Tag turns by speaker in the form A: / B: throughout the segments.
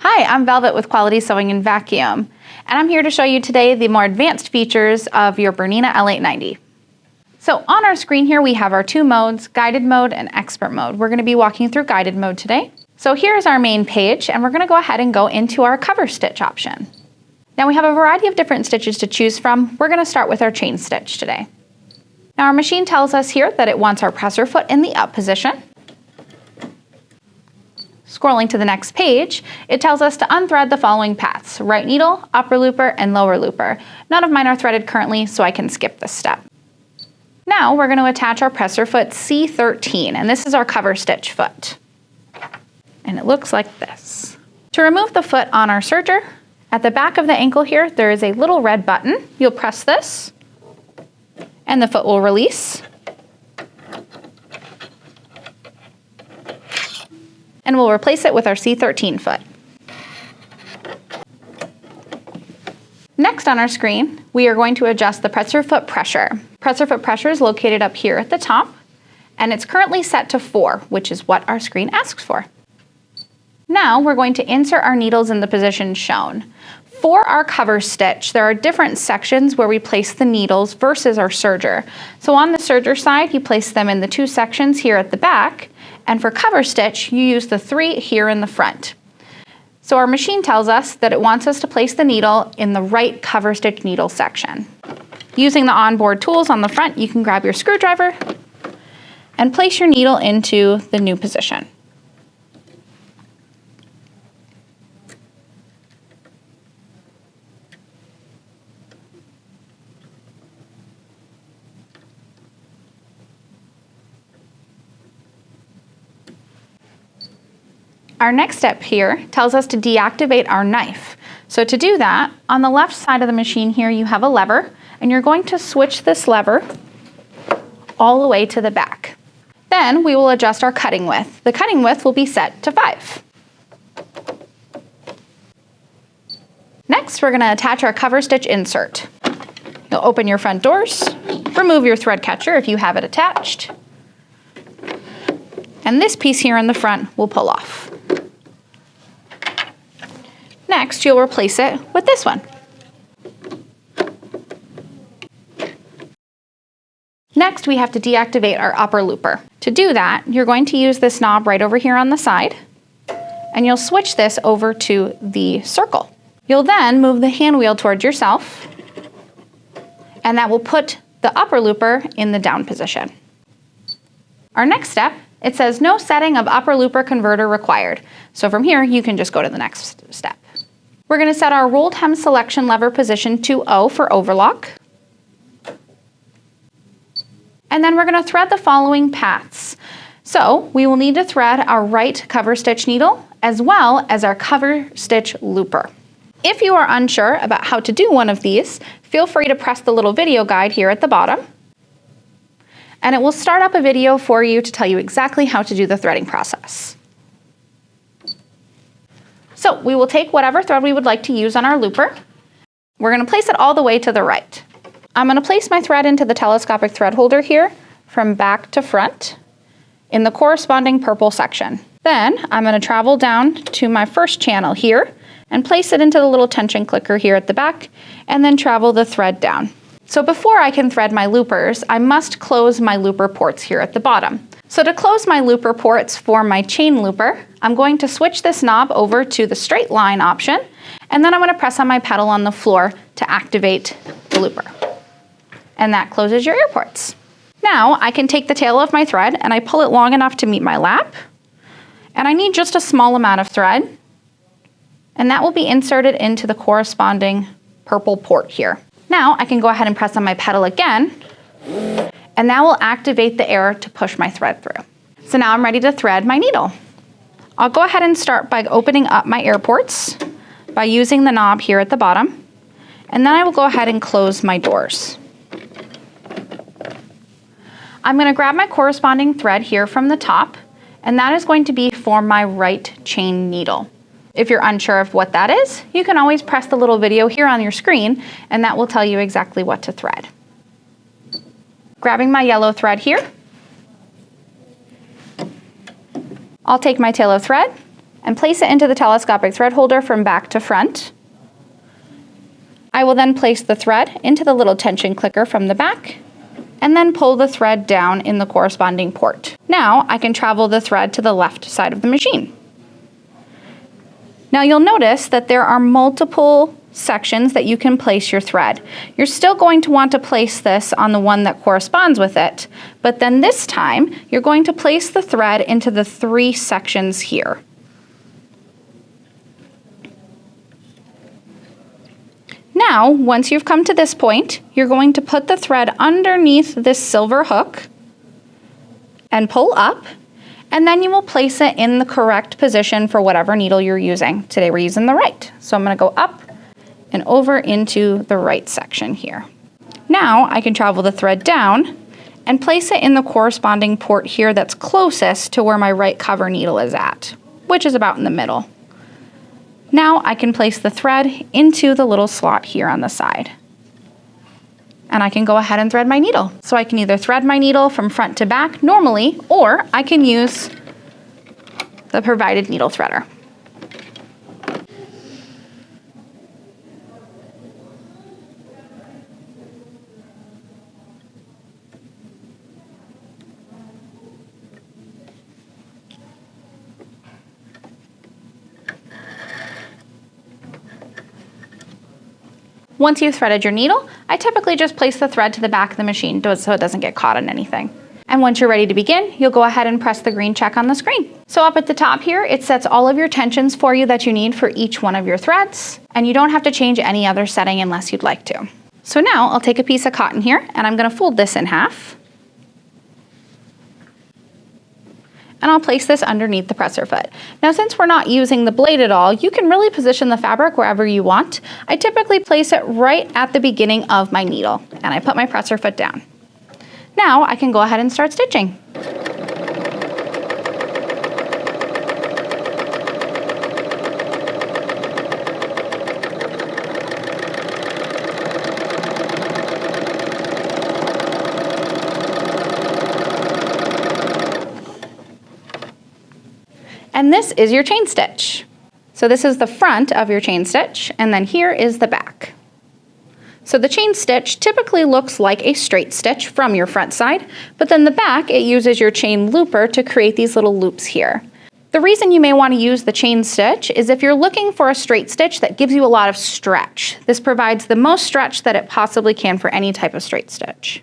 A: Hi, I'm Velvet with Quality Sewing and Vacuum, and I'm here to show you today the more advanced features of your Bernina L890. So on our screen here we have our two modes, guided mode and expert mode. We're going to be walking through guided mode today. So here's our main page, and we're going to go ahead and go into our cover stitch option. Now we have a variety of different stitches to choose from. We're going to start with our chain stitch today. Now our machine tells us here that it wants our presser foot in the up position. Scrolling to the next page, it tells us to unthread the following paths: right needle, upper looper, and lower looper. None of mine are threaded currently, so I can skip this step. Now we're going to attach our presser foot C13, and this is our cover stitch foot. And it looks like this. To remove the foot on our serger, at the back of the ankle here, there is a little red button. You'll press this, and the foot will release. And we'll replace it with our C13 foot. Next on our screen, we are going to adjust the presser foot pressure. Presser foot pressure is located up here at the top, and it's currently set to 4, which is what our screen asks for. Now we're going to insert our needles in the position shown. For our cover stitch, there are different sections where we place the needles versus our serger. So on the serger side, you place them in the 2 sections here at the back, and for cover stitch, you use the 3 here in the front. So our machine tells us that it wants us to place the needle in the right cover stitch needle section. Using the onboard tools on the front, you can grab your screwdriver and place your needle into the new position. Our next step here tells us to deactivate our knife. So to do that, on the left side of the machine here you have a lever, and you're going to switch this lever all the way to the back. Then we will adjust our cutting width. The cutting width will be set to 5. Next, we're going to attach our cover stitch insert. You'll open your front doors, remove your thread catcher if you have it attached, and this piece here in the front will pull off. Next, you'll replace it with this one. Next, we have to deactivate our upper looper. To do that, you're going to use this knob right over here on the side, and you'll switch this over to the circle. You'll then move the hand wheel towards yourself, and that will put the upper looper in the down position. Our next step, it says no setting of upper looper converter required. So from here, you can just go to the next step. We're going to set our rolled hem selection lever position to O for overlock. And then we're going to thread the following paths. So we will need to thread our right cover stitch needle as well as our cover stitch looper. If you are unsure about how to do one of these, feel free to press the little video guide here at the bottom, and it will start up a video for you to tell you exactly how to do the threading process. So we will take whatever thread we would like to use on our looper. We're going to place it all the way to the right. I'm going to place my thread into the telescopic thread holder here from back to front in the corresponding purple section. Then I'm going to travel down to my first channel here and place it into the little tension clicker here at the back, and then travel the thread down. So before I can thread my loopers, I must close my looper ports here at the bottom. So to close my looper ports for my chain looper, I'm going to switch this knob over to the straight line option, and then I'm going to press on my pedal on the floor to activate the looper. And that closes your ear ports. Now I can take the tail of my thread and I pull it long enough to meet my lap, and I need just a small amount of thread, and that will be inserted into the corresponding purple port here. Now I can go ahead and press on my pedal again, and that will activate the air to push my thread through. So now I'm ready to thread my needle. I'll go ahead and start by opening up my air ports by using the knob here at the bottom, and then I will go ahead and close my doors. I'm going to grab my corresponding thread here from the top, and that is going to be for my right chain needle. If you're unsure of what that is, you can always press the little video here on your screen, and that will tell you exactly what to thread. Grabbing my yellow thread here, I'll take my tail of thread and place it into the telescopic thread holder from back to front. I will then place the thread into the little tension clicker from the back and then pull the thread down in the corresponding port. Now I can travel the thread to the left side of the machine. Now you'll notice that there are multiple sections that you can place your thread. You're still going to want to place this on the one that corresponds with it, but then this time you're going to place the thread into the 3 sections here. Now, once you've come to this point, you're going to put the thread underneath this silver hook and pull up, and then you will place it in the correct position for whatever needle you're using. Today we're using the right, so I'm going to go up and over into the right section here. Now I can travel the thread down and place it in the corresponding port here that's closest to where my right cover needle is at, which is about in the middle. Now I can place the thread into the little slot here on the side. And I can go ahead and thread my needle. So I can either thread my needle from front to back normally, or I can use the provided needle threader. Once you've threaded your needle, I typically just place the thread to the back of the machine so it doesn't get caught on anything. And once you're ready to begin, you'll go ahead and press the green check on the screen. So up at the top here, it sets all of your tensions for you that you need for each one of your threads, and you don't have to change any other setting unless you'd like to. So now I'll take a piece of cotton here, and I'm going to fold this in half. And I'll place this underneath the presser foot. Now, since we're not using the blade at all, you can really position the fabric wherever you want. I typically place it right at the beginning of my needle, and I put my presser foot down. Now I can go ahead and start stitching. And this is your chain stitch. So this is the front of your chain stitch, and then here is the back. So the chain stitch typically looks like a straight stitch from your front side, but then the back, it uses your chain looper to create these little loops here. The reason you may want to use the chain stitch is if you're looking for a straight stitch that gives you a lot of stretch. This provides the most stretch that it possibly can for any type of straight stitch.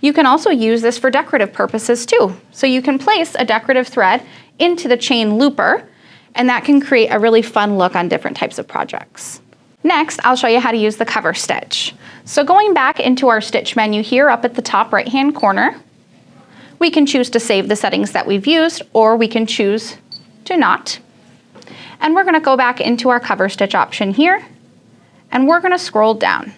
A: You can also use this for decorative purposes too. So you can place a decorative thread into the chain looper, and that can create a really fun look on different types of projects. Next, I'll show you how to use the cover stitch. So going back into our stitch menu here up at the top right-hand corner, we can choose to save the settings that we've used, or we can choose to not. And we're going to go back into our cover stitch option here, and we're going to scroll down.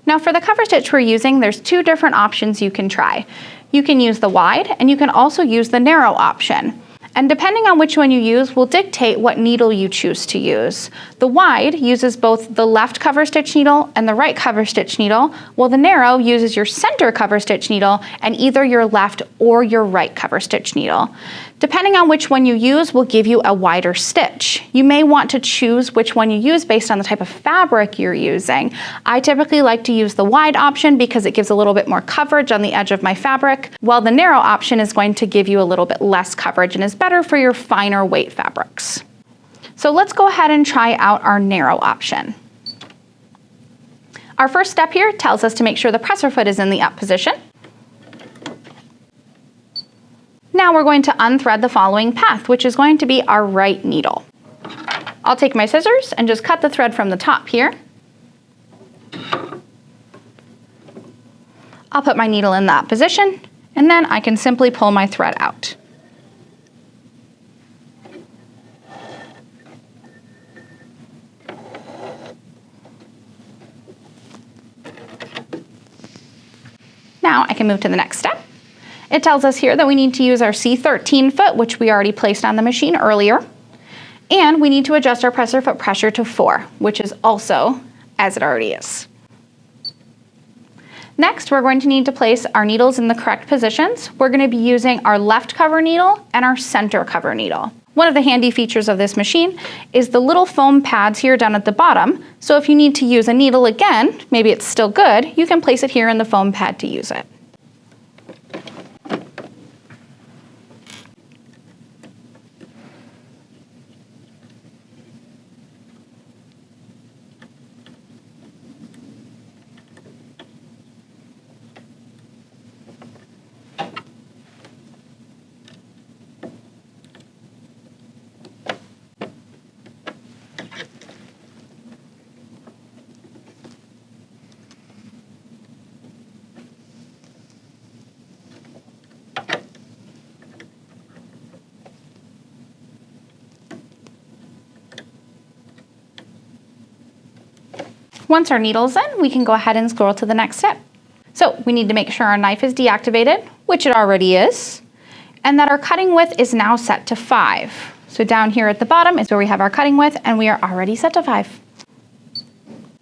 A: Now for the cover stitch we're using, there's 2 different options you can try. You can use the wide, and you can also use the narrow option. And depending on which one you use will dictate what needle you choose to use. The wide uses both the left cover stitch needle and the right cover stitch needle, while the narrow uses your center cover stitch needle and either your left or your right cover stitch needle. Depending on which one you use will give you a wider stitch. You may want to choose which one you use based on the type of fabric you're using. I typically like to use the wide option because it gives a little bit more coverage on the edge of my fabric, while the narrow option is going to give you a little bit less coverage and is better for your finer weight fabrics. So let's go ahead and try out our narrow option. Our first step here tells us to make sure the presser foot is in the up position. Now we're going to unthread the following path, which is going to be our right needle. I'll take my scissors and just cut the thread from the top here. I'll put my needle in that position, and then I can simply pull my thread out. Now I can move to the next step. It tells us here that we need to use our C13 foot, which we already placed on the machine earlier. And we need to adjust our presser foot pressure to 4, which is also as it already is. Next, we're going to need to place our needles in the correct positions. We're going to be using our left cover needle and our center cover needle. One of the handy features of this machine is the little foam pads here down at the bottom. So if you need to use a needle again, maybe it's still good, you can place it here in the foam pad to use it. Once our needle's in, we can go ahead and scroll to the next step. So we need to make sure our knife is deactivated, which it already is, and that our cutting width is now set to 5. So down here at the bottom is where we have our cutting width, and we are already set to 5.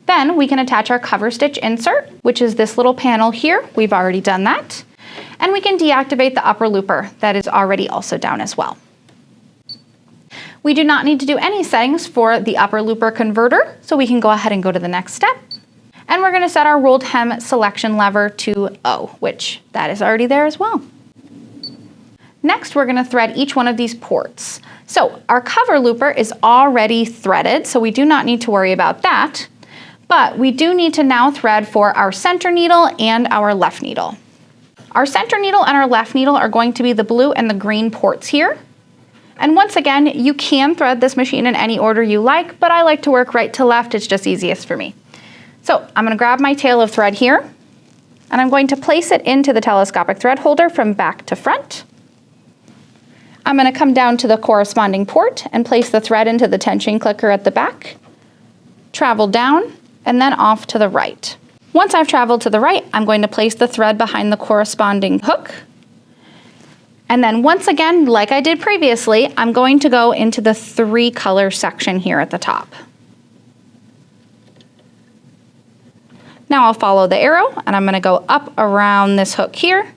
A: Then we can attach our cover stitch insert, which is this little panel here. We've already done that. And we can deactivate the upper looper that is already also down as well. We do not need to do any settings for the upper looper converter, so we can go ahead and go to the next step. And we're going to set our rolled hem selection lever to O, which that is already there as well. Next, we're going to thread each one of these ports. So our cover looper is already threaded, so we do not need to worry about that. But we do need to now thread for our center needle and our left needle. Our center needle and our left needle are going to be the blue and the green ports here. And once again, you can thread this machine in any order you like, but I like to work right to left. It's just easiest for me. So I'm going to grab my tail of thread here, and I'm going to place it into the telescopic thread holder from back to front. I'm going to come down to the corresponding port and place the thread into the tension clicker at the back, travel down, and then off to the right. Once I've traveled to the right, I'm going to place the thread behind the corresponding hook. And then once again, like I did previously, I'm going to go into the 3 color section here at the top. Now I'll follow the arrow, and I'm going to go up around this hook here.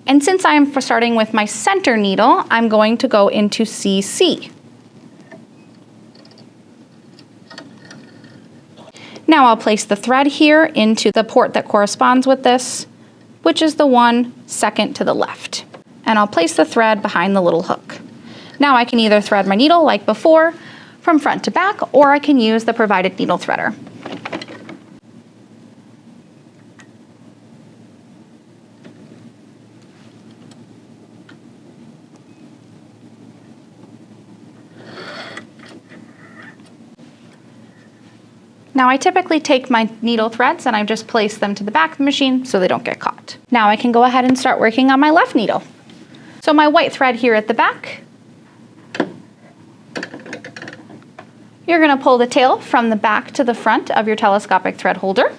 A: And since I'm starting with my center needle, I'm going to go into CC. Now I'll place the thread here into the port that corresponds with this, which is the one second to the left. And I'll place the thread behind the little hook. Now I can either thread my needle like before, from front to back, or I can use the provided needle threader. Now I typically take my needle threads and I just place them to the back of the machine so they don't get caught. Now I can go ahead and start working on my left needle. So my white thread here at the back, you're going to pull the tail from the back to the front of your telescopic thread holder.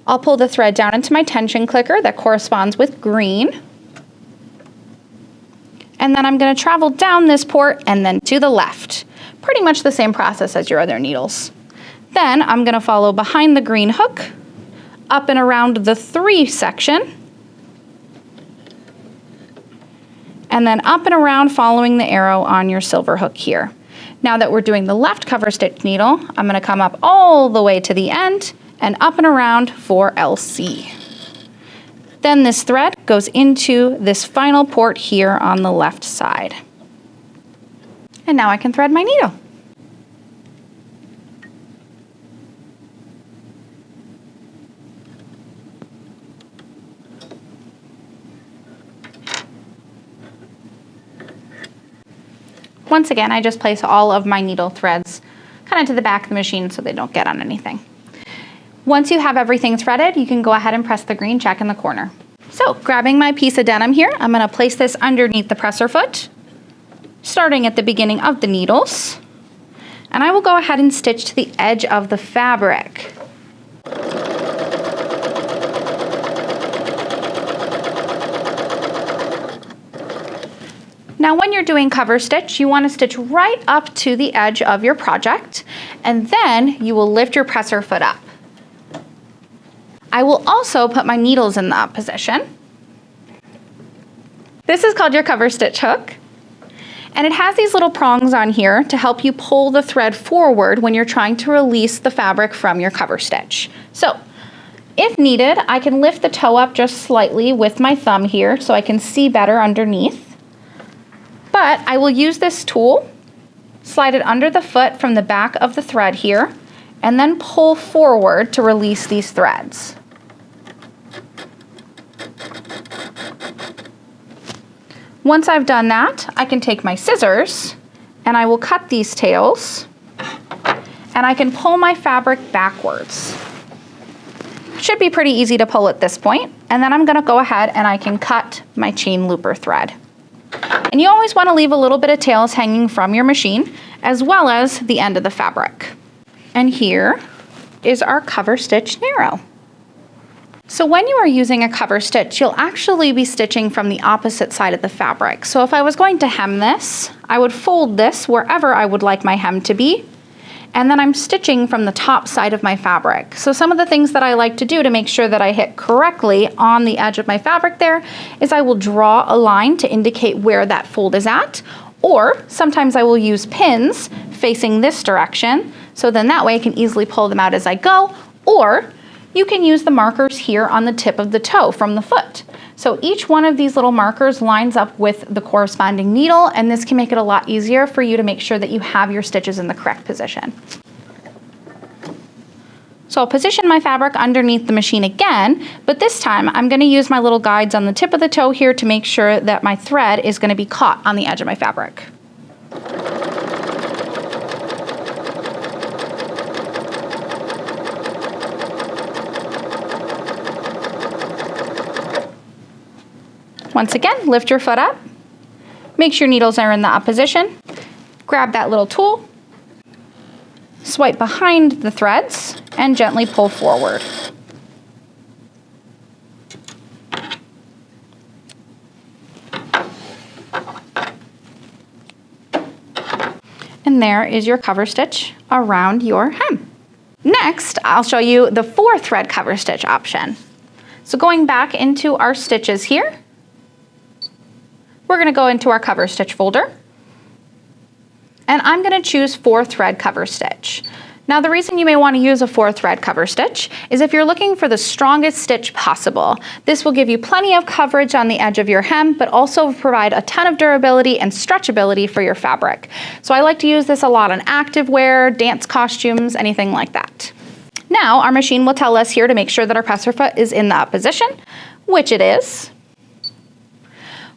A: I'll pull the thread down into my tension clicker that corresponds with green. And then I'm going to travel down this port and then to the left. Pretty much the same process as your other needles. Then I'm going to follow behind the green hook, up and around the 3 section, and then up and around following the arrow on your silver hook here. Now that we're doing the left cover stitch needle, I'm going to come up all the way to the end and up and around for LC. Then this thread goes into this final port here on the left side. And now I can thread my needle. Once again, I just place all of my needle threads kind of to the back of the machine so they don't get on anything. Once you have everything threaded, you can go ahead and press the green check in the corner. So grabbing my piece of denim here, I'm going to place this underneath the presser foot, starting at the beginning of the needles, and I will go ahead and stitch to the edge of the fabric. Now when you're doing cover stitch, you want to stitch right up to the edge of your project, and then you will lift your presser foot up. I will also put my needles in the up position. This is called your cover stitch hook. And it has these little prongs on here to help you pull the thread forward when you're trying to release the fabric from your cover stitch. So, if needed, I can lift the toe up just slightly with my thumb here so I can see better underneath. But I will use this tool, slide it under the foot from the back of the thread here, and then pull forward to release these threads. Once I've done that, I can take my scissors and I will cut these tails, and I can pull my fabric backwards. Should be pretty easy to pull at this point, and then I'm gonna go ahead and I can cut my chain looper thread. And you always wanna leave a little bit of tails hanging from your machine, as well as the end of the fabric. And here is our cover stitch narrow. So when you are using a cover stitch, you'll actually be stitching from the opposite side of the fabric. So if I was going to hem this, I would fold this wherever I would like my hem to be, and then I'm stitching from the top side of my fabric. So some of the things that I like to do to make sure that I hit correctly on the edge of my fabric there is I will draw a line to indicate where that fold is at, or sometimes I will use pins facing this direction, so then that way I can easily pull them out as I go, or you can use the markers here on the tip of the toe from the foot. So each one of these little markers lines up with the corresponding needle, and this can make it a lot easier for you to make sure that you have your stitches in the correct position. So I'll position my fabric underneath the machine again, but this time I'm gonna use my little guides on the tip of the toe here to make sure that my thread is gonna be caught on the edge of my fabric. Once again, lift your foot up, make sure needles are in the up position, grab that little tool, swipe behind the threads, and gently pull forward. And there is your cover stitch around your hem. Next, I'll show you the 4-thread cover stitch option. So going back into our stitches here, we're gonna go into our cover stitch folder, and I'm gonna choose 4-thread cover stitch. Now the reason you may wanna use a 4-thread cover stitch is if you're looking for the strongest stitch possible. This will give you plenty of coverage on the edge of your hem, but also provide a ton of durability and stretchability for your fabric. So I like to use this a lot on activewear, dance costumes, anything like that. Now our machine will tell us here to make sure that our presser foot is in the up position, which it is.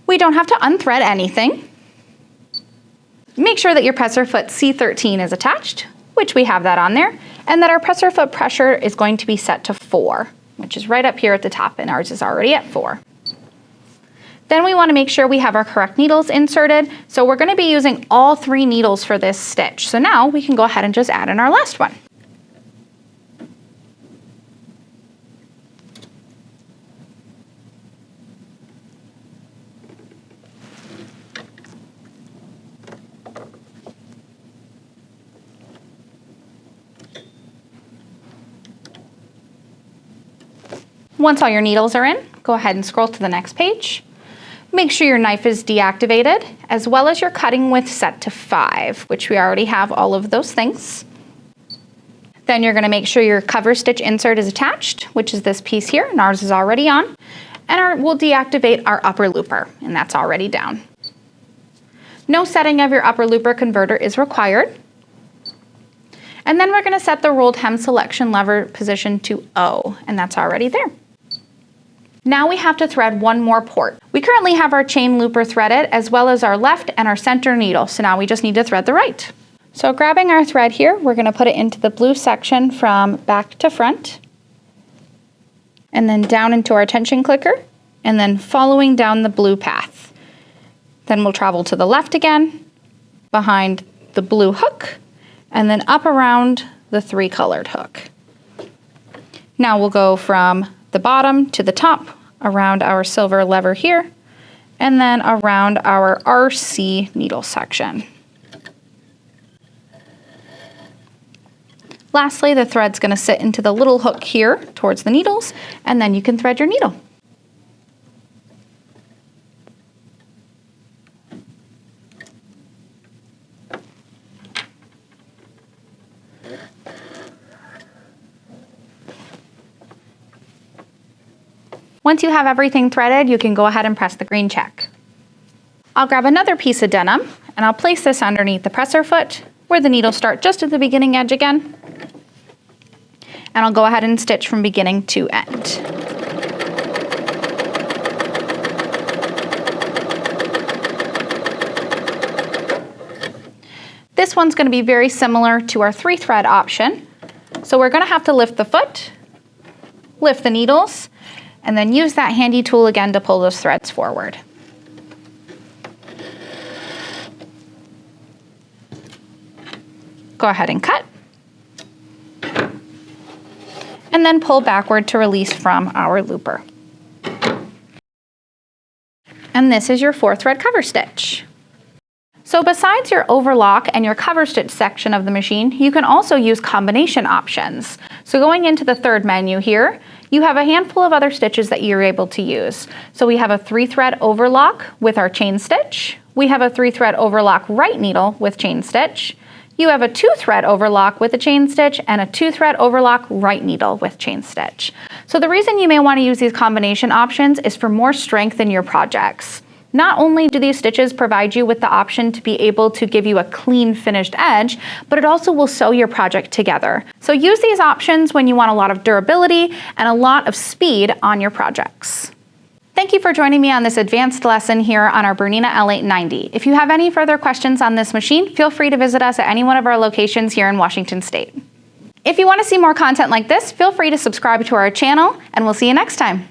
A: We don't have to unthread anything. Make sure that your presser foot C13 is attached, which we have that on there, and that our presser foot pressure is going to be set to 4, which is right up here at the top, and ours is already at 4. Then we want to make sure we have our correct needles inserted, so we're going to be using all 3 needles for this stitch. So now we can go ahead and just add in our last one. Once all your needles are in, go ahead and scroll to the next page. Make sure your knife is deactivated, as well as your cutting width set to 5, which we already have all of those things. Then you're gonna make sure your cover stitch insert is attached, which is this piece here, and ours is already on. And we'll deactivate our upper looper, and that's already down. No setting of your upper looper converter is required. And then we're gonna set the rolled hem selection lever position to O, and that's already there. Now we have to thread one more port. We currently have our chain looper threaded, as well as our left and our center needle, so now we just need to thread the right. So grabbing our thread here, we're gonna put it into the blue section from back to front, and then down into our tension clicker, and then following down the blue path. Then we'll travel to the left again, behind the blue hook, and then up around the 3 colored hook. Now we'll go from the bottom to the top, around our silver lever here, and then around our RC needle section. Lastly, the thread's gonna sit into the little hook here towards the needles, and then you can thread your needle. Once you have everything threaded, you can go ahead and press the green check. I'll grab another piece of denim and I'll place this underneath the presser foot where the needles start just at the beginning edge again. And I'll go ahead and stitch from beginning to end. This one's going to be very similar to our 3-thread option. So we're going to have to lift the foot, lift the needles, and then use that handy tool again to pull those threads forward. Go ahead and cut. And then pull backward to release from our looper. And this is your 4-thread cover stitch. So besides your overlock and your cover stitch section of the machine, you can also use combination options. So going into the 3rd menu here, you have a handful of other stitches that you're able to use. So we have a 3-thread overlock with our chain stitch. We have a 3-thread overlock right needle with chain stitch. You have a 2-thread overlock with a chain stitch and a 2-thread overlock right needle with chain stitch. So the reason you may want to use these combination options is for more strength in your projects. Not only do these stitches provide you with the option to be able to give you a clean finished edge, but it also will sew your project together. So use these options when you want a lot of durability and a lot of speed on your projects. Thank you for joining me on this advanced lesson here on our Bernina L890. If you have any further questions on this machine, feel free to visit us at any one of our locations here in Washington State. If you want to see more content like this, feel free to subscribe to our channel, and we'll see you next time.